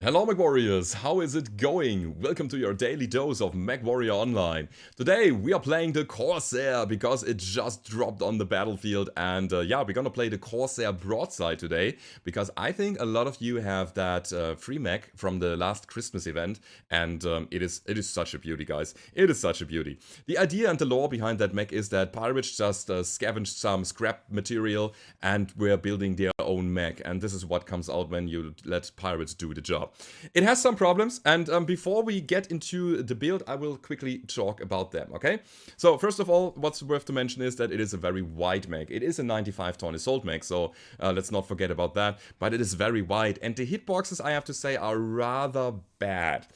Hello Mechwarriors, how is it going? Welcome to your daily dose of Mechwarrior Online. Today we are playing the Corsair because it just dropped on the battlefield and yeah, we're gonna play the Corsair Broadside today because I think a lot of you have that free mech from the last Christmas event and it is such a beauty, guys. It is such a beauty. The idea and the lore behind that mech is that pirates just scavenged some scrap material and we're building their own mech, and this is what comes out when you let pirates do the job. It has some problems, and before we get into the build, I will quickly talk about them, okay? So, first of all, what's worth to mention is that it is a very wide mech. It is a 95-ton assault mech, so let's not forget about that, but it is very wide, and the hitboxes, I have to say, are rather bad.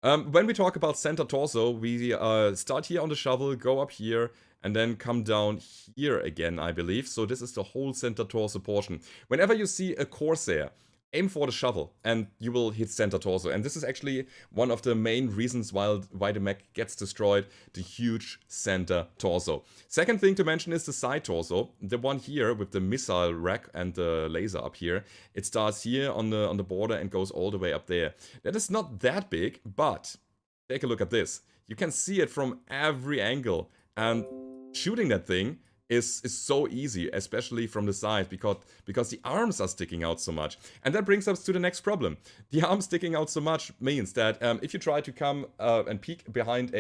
When we talk about center torso, we start here on the shovel, go up here, and then come down here again, I believe. So this is the whole center torso portion. Whenever you see a Corsair, aim for the shovel and you will hit center torso. And this is actually one of the main reasons why the mech gets destroyed, the huge center torso. Second thing to mention is the side torso, the one here with the missile rack and the laser up here. It starts here on the border and goes all the way up there. That is not that big, but take a look at this. You can see it from every angle, and shooting that thing is so easy, especially from the side, because the arms are sticking out so much. And that brings us to the next problem. The arms sticking out so much means that if you try to come and peek behind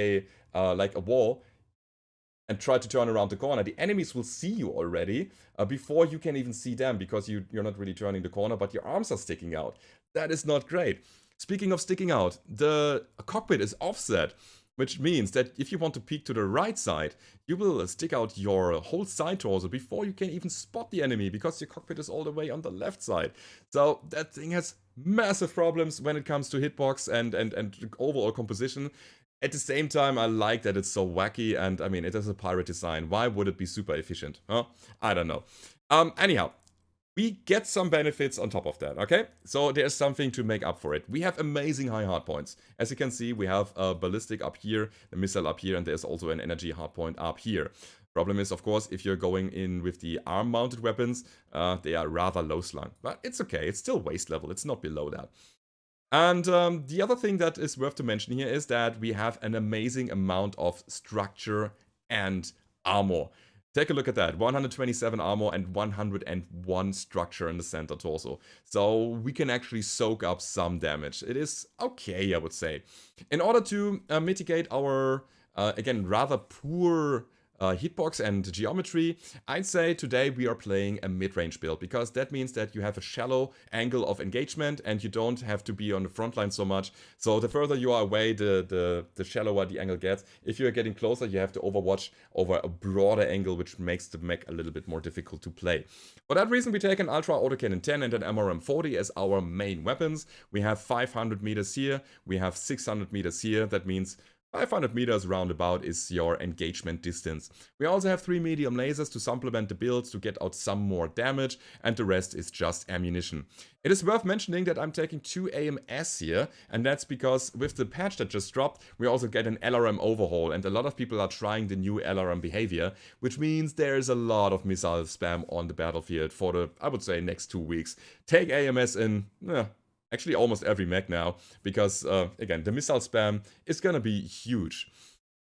like a wall and try to turn around the corner, the enemies will see you already before you can even see them, because you're not really turning the corner, but your arms are sticking out. That is not great. Speaking of sticking out, the cockpit is offset, which means that if you want to peek to the right side, you will stick out your whole side torso before you can even spot the enemy, because your cockpit is all the way on the left side. So that thing has massive problems when it comes to hitbox and overall composition. At the same time, I like that it's so wacky, and I mean, it is a pirate design. Why would it be super efficient? Huh? I don't know. Anyhow, we get some benefits on top of that, okay? So there's something to make up for it. We have amazing high hardpoints. As you can see, we have a ballistic up here, a missile up here, and there's also an energy hardpoint up here. Problem is, of course, if you're going in with the arm-mounted weapons, they are rather low slung. But it's okay, it's still waist level, it's not below that. And the other thing that is worth to mention here is that we have an amazing amount of structure and armor. Take a look at that, 127 armor and 101 structure in the center torso. So we can actually soak up some damage. It is okay, I would say. In order to mitigate our, again, rather poor hitbox and geometry, I'd say today we are playing a mid-range build, because that means that you have a shallow angle of engagement and you don't have to be on the front line so much. So the further you are away, the shallower the angle gets. If you're getting closer, you have to overwatch over a broader angle, which makes the mech a little bit more difficult to play. For that reason, we take an Ultra Autocannon 10 and an MRM 40 as our main weapons. We have 500 meters here, we have 600 meters here. That means 500 meters roundabout is your engagement distance. We also have 3 medium lasers to supplement the build to get out some more damage, and the rest is just ammunition. It is worth mentioning that I'm taking 2 AMS here, and that's because with the patch that just dropped, we also get an LRM overhaul, and a lot of people are trying the new LRM behavior, which means there's a lot of missile spam on the battlefield for the, I would say, next 2 weeks. Take AMS in, actually almost every mech now, because again, the missile spam is gonna be huge.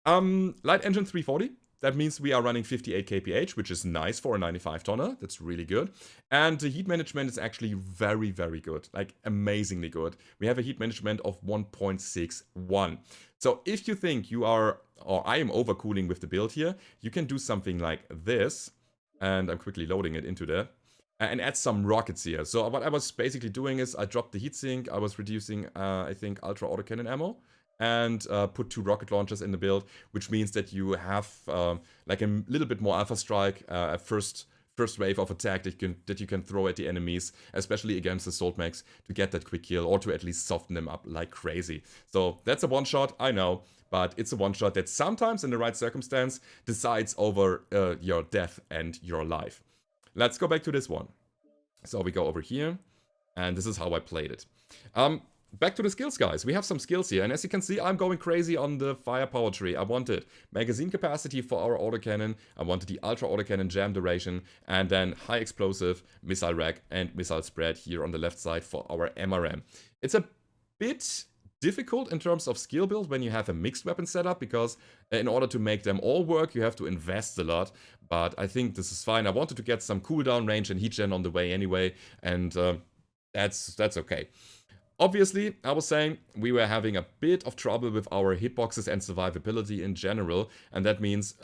Light engine 340, that means we are running 58 kph, which is nice for a 95 tonner. That's really good. And the heat management is actually very, very good, like amazingly good. We have a heat management of 1.61. So if you think you are, or I am overcooling with the build here, you can do something like this, and I'm quickly loading it into there, and add some rockets here. So what I was basically doing is I dropped the heatsink, I was reducing, I think, Ultra Autocannon ammo, and put 2 rocket launchers in the build, which means that you have like a little bit more alpha strike, a first wave of attack that you can throw at the enemies, especially against the assault mechs, to get that quick kill, or to at least soften them up like crazy. So that's a one-shot, I know, but it's a one-shot that sometimes, in the right circumstance, decides over your death and your life. Let's go back to this one. So we go over here, and this is how I played it. Back to the skills, guys. We have some skills here, and as you can see, I'm going crazy on the firepower tree. I wanted magazine capacity for our autocannon, I wanted the ultra autocannon jam duration, and then high explosive, missile rack, and missile spread here on the left side for our MRM. It's a bit difficult in terms of skill build when you have a mixed weapon setup, because in order to make them all work, you have to invest a lot. But I think this is fine. I wanted to get some cooldown range and heat gen on the way anyway, and that's okay. Obviously, I was saying we were having a bit of trouble with our hitboxes and survivability in general, and that means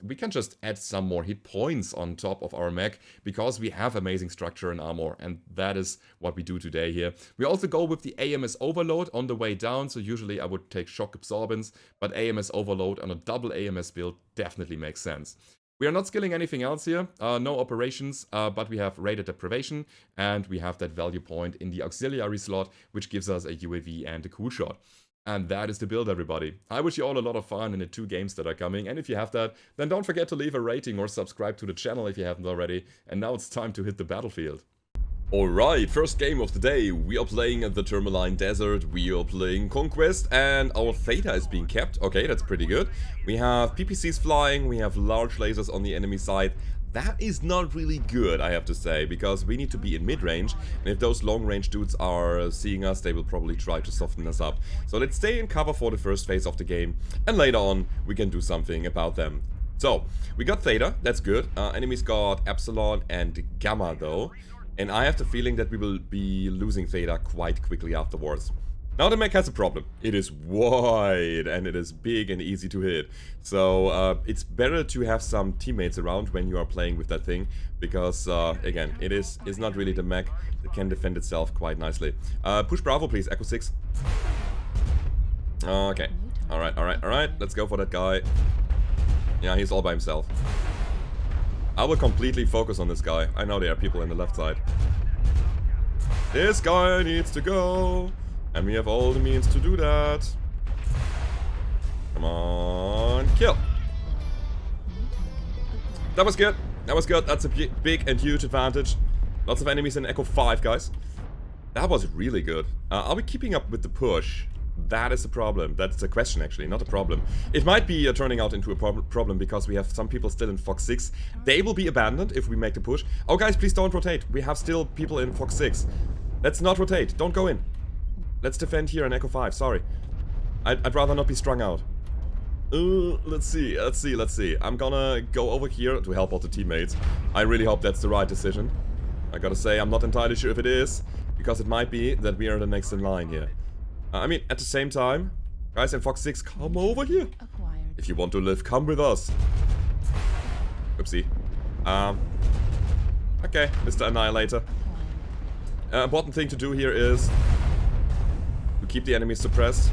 we can just add some more hit points on top of our mech, because we have amazing structure and armor, and that is what we do today here. We also go with the AMS overload on the way down, so usually I would take shock absorbance, but AMS overload on a double AMS build definitely makes sense. We are not skilling anything else here, no operations, but we have rated deprivation, and we have that value point in the auxiliary slot, which gives us a UAV and a cool shot. And that is the build, everybody. I wish you all a lot of fun in the 2 games that are coming, and if you have that, then don't forget to leave a rating or subscribe to the channel if you haven't already, and now it's time to hit the battlefield. Alright, first game of the day. We are playing at the Tourmaline Desert, we are playing Conquest, and our Theta is being kept. Okay, that's pretty good. We have PPCs flying, we have large lasers on the enemy side. That is not really good, I have to say, because we need to be in mid-range, and if those long-range dudes are seeing us, they will probably try to soften us up. So let's stay in cover for the first phase of the game, and later on, we can do something about them. So, we got Theta, that's good. Enemies got Epsilon and Gamma, though. And I have the feeling that we will be losing Theta quite quickly afterwards. Now the mech has a problem. It is wide and it is big and easy to hit. So it's better to have some teammates around when you are playing with that thing. Because, again, it's not really the mech that can defend itself quite nicely. Push Bravo, please. Echo 6. Okay. Alright. Let's go for that guy. Yeah, he's all by himself. I will completely focus on this guy. I know there are people in the left side. This guy needs to go. And we have all the means to do that. Come on, kill. That was good. That was good. That's a big and huge advantage. Lots of enemies in Echo 5, guys. That was really good. Are we keeping up with the push? That is the problem. That's the question, actually, not a problem. It might be turning out into a problem because we have some people still in Fox 6. They will be abandoned if we make the push. Oh, guys, please don't rotate. We have still people in Fox 6. Let's not rotate. Don't go in. Let's defend here in Echo 5. Sorry. I'd rather not be strung out. Let's see. I'm gonna go over here to help out the teammates. I really hope that's the right decision. I gotta say, I'm not entirely sure if it is, because it might be that we are the next in line here. I mean, at the same time, guys in Fox 6, come over here. If you want to live, come with us. Oopsie. Okay, Mr. Annihilator. Important thing to do here is to keep the enemies suppressed.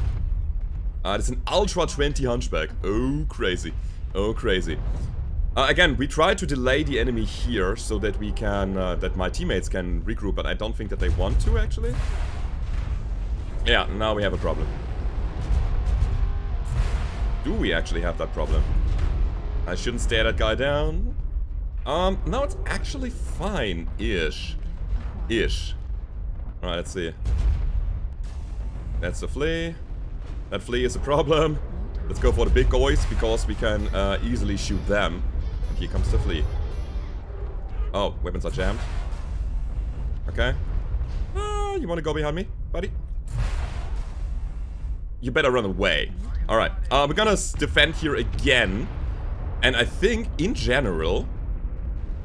It's an Ultra 20 Hunchback. Oh, crazy. Oh, crazy. Again, we try to delay the enemy here so that we can, that my teammates can regroup, but I don't think that they want to, actually. Yeah, now we have a problem. Do we actually have that problem? I shouldn't stare that guy down. No, it's actually fine-ish. Alright, let's see. That's the flea. That flea is a problem. Let's go for the big boys, because we can easily shoot them. And here comes the flea. Oh, weapons are jammed. Okay. You wanna go behind me, buddy? You better run away. Alright, we're gonna defend here again. And I think, in general,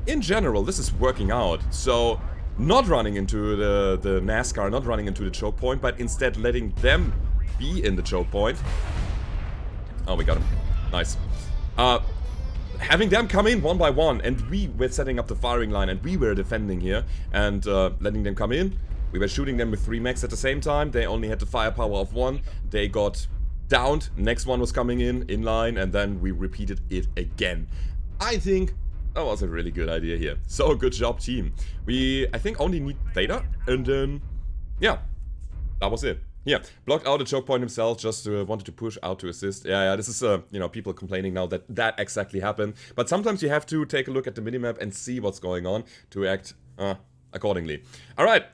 this is working out. So, not running into the NASCAR, not running into the choke point, but instead letting them be in the choke point. Oh, we got him. Nice. Having them come in one by one, and we were setting up the firing line, and we were defending here, and letting them come in. We were shooting them with 3 mechs at the same time. They only had the firepower of 1. They got downed. Next one was coming in line, and then we repeated it again. I think that was a really good idea here. So, good job, team. We, I think, only need Theta, and then, yeah, that was it. Yeah, blocked out a choke point himself, just wanted to push out to assist. Yeah, this is, you know, people complaining now that that exactly happened. But sometimes you have to take a look at the minimap and see what's going on to act accordingly. Alright,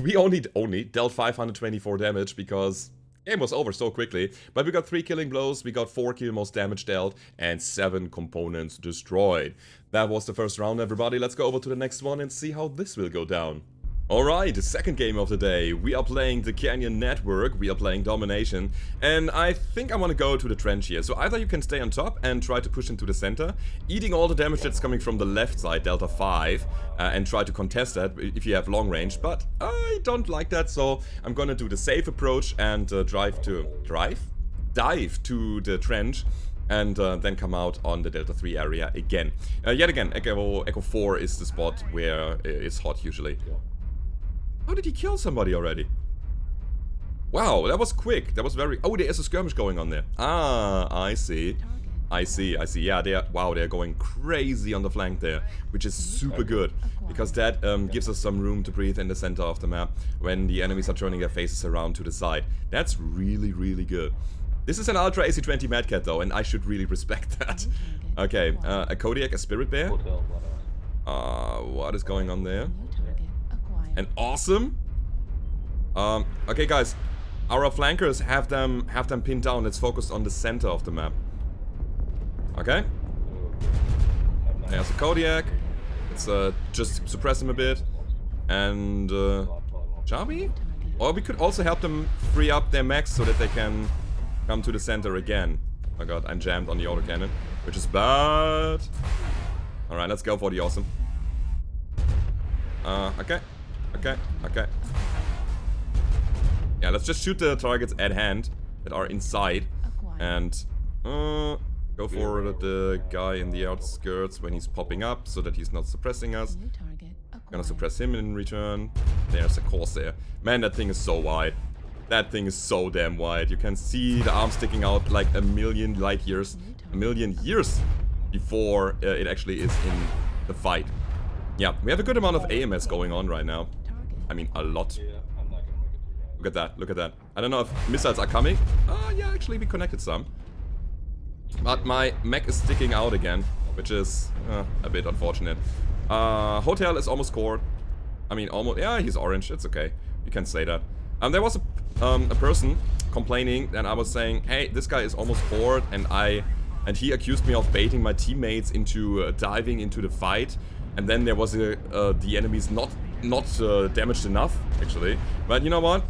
we only dealt 524 damage because game was over so quickly. But we got 3 killing blows, we got 4 kill most damage dealt, and 7 components destroyed. That was the first round, everybody. Let's go over to the next one and see how this will go down. Alright, the second game of the day. We are playing the Canyon Network, we are playing Domination, and I think I want to go to the trench here. So either you can stay on top and try to push into the center, eating all the damage that's coming from the left side, Delta 5, and try to contest that if you have long range, but I don't like that, so I'm gonna do the safe approach and dive to the trench, and then come out on the Delta 3 area again. Yet again, Echo 4 is the spot where it's hot usually. How did he kill somebody already? Wow, that was quick. That was very... Oh, there is a skirmish going on there. Ah, I see. I see. Yeah, they're going crazy on the flank there, which is super good, because that gives us some room to breathe in the center of the map when the enemies are turning their faces around to the side. That's really, really good. This is an Ultra AC-20 Mad Cat though, and I should really respect that. Okay, a Kodiak, a Spirit Bear. What is going on there? And awesome. Okay, guys, our flankers have them pinned down. Let's focus on the center of the map. Okay. There's a Kodiak. Let's just suppress him a bit. And shall we? Or we could also help them free up their mechs so that they can come to the center again. Oh god, I'm jammed on the autocannon, which is bad. Alright, let's go for the awesome. Okay. Yeah, let's just shoot the targets at hand that are inside. And go for the guy in the outskirts when he's popping up so that he's not suppressing us. Gonna suppress him in return. There's a Corsair. Man, that thing is so wide. That thing is so damn wide. You can see the arm sticking out like a million light years. A million years before it actually is in the fight. Yeah, we have a good amount of AMS going on right now. I mean, a lot. Look at that, look at that. I don't know if missiles are coming. Yeah, actually we connected some. But my mech is sticking out again, which is a bit unfortunate. Hotel is almost cored. I mean, almost. Yeah, he's orange. It's okay. You can say that. There was a person complaining, and I was saying, hey, this guy is almost cored, and he accused me of baiting my teammates into diving into the fight. And then there was the enemies not damaged enough, actually. But you know what?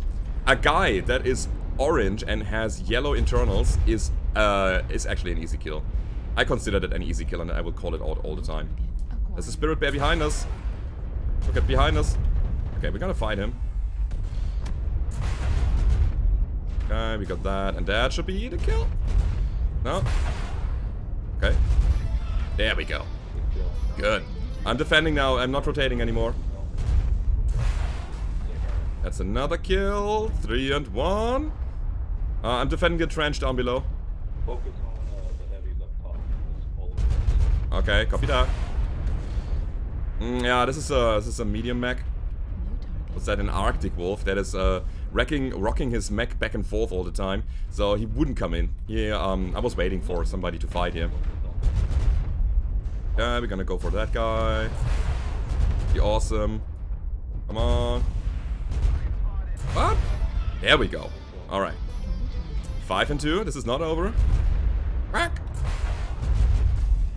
A guy that is orange and has yellow internals is actually an easy kill. I consider that an easy kill, and I will call it out all the time. There's a Spirit Bear behind us. Look at behind us. Okay, we're gonna fight him. Okay, we got that, and that should be the kill. No? Okay. There we go. Good. I'm defending now, I'm not rotating anymore. That's another kill. 3 and 1. I'm defending the trench down below. Okay, copy that. Yeah, this is a medium mech. What's that, an Arctic Wolf that is rocking his mech back and forth all the time. So he wouldn't come in. Yeah, I was waiting for somebody to fight here. Yeah, we're gonna go for that guy. Be awesome. Come on. What? There we go. Alright. 5 and 2. This is not over. Crack.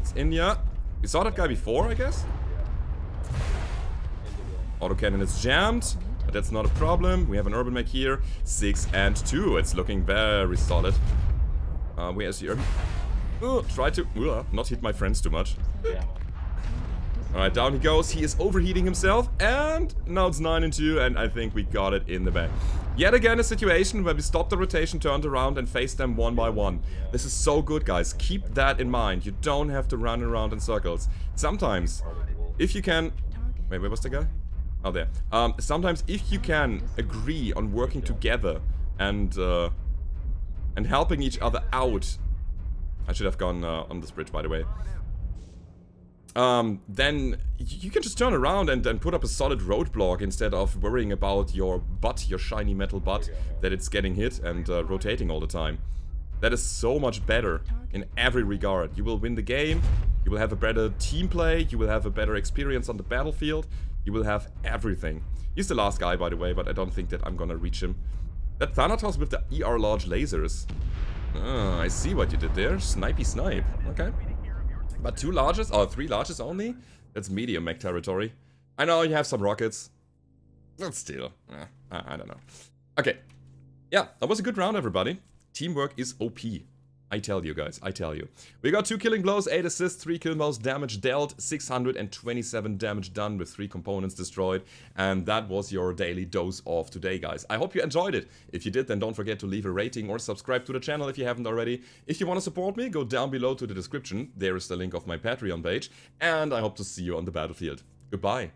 It's India. We saw that guy before, I guess. Autocannon is jammed, but that's not a problem. We have an urban mech here. 6 and 2. It's looking very solid. Where is the urban? Try to not hit my friends too much. Alright, down he goes. He is overheating himself, and now it's 9 and 2, and I think we got it in the bag. Yet again, a situation where we stopped the rotation, turned around, and faced them one by one. This is so good, guys. Keep that in mind. You don't have to run around in circles. Sometimes, if you can... Wait, where was the guy? Oh, there. Sometimes, if you can agree on working together and helping each other out... I should have gone on this bridge, by the way. Then you can just turn around and put up a solid roadblock instead of worrying about your butt, your shiny metal butt, that it's getting hit and rotating all the time. That is so much better in every regard. You will win the game, you will have a better team play, you will have a better experience on the battlefield, you will have everything. He's the last guy, by the way, but I don't think that I'm gonna reach him. That Thanatos with the ER large lasers. Ah, I see what you did there. Snipey snipe. Okay. But 2 larges? Or 3 larges only? That's medium mech territory. I know you have some rockets. But still, I don't know. Okay. Yeah, that was a good round, everybody. Teamwork is OP. I tell you guys, I tell you. We got 2 killing blows, 8 assists, 3 kill blows, damage dealt, 627 damage done with 3 components destroyed. And that was your daily dose of today, guys. I hope you enjoyed it. If you did, then don't forget to leave a rating or subscribe to the channel if you haven't already. If you want to support me, go down below to the description. There is the link of my Patreon page. And I hope to see you on the battlefield. Goodbye.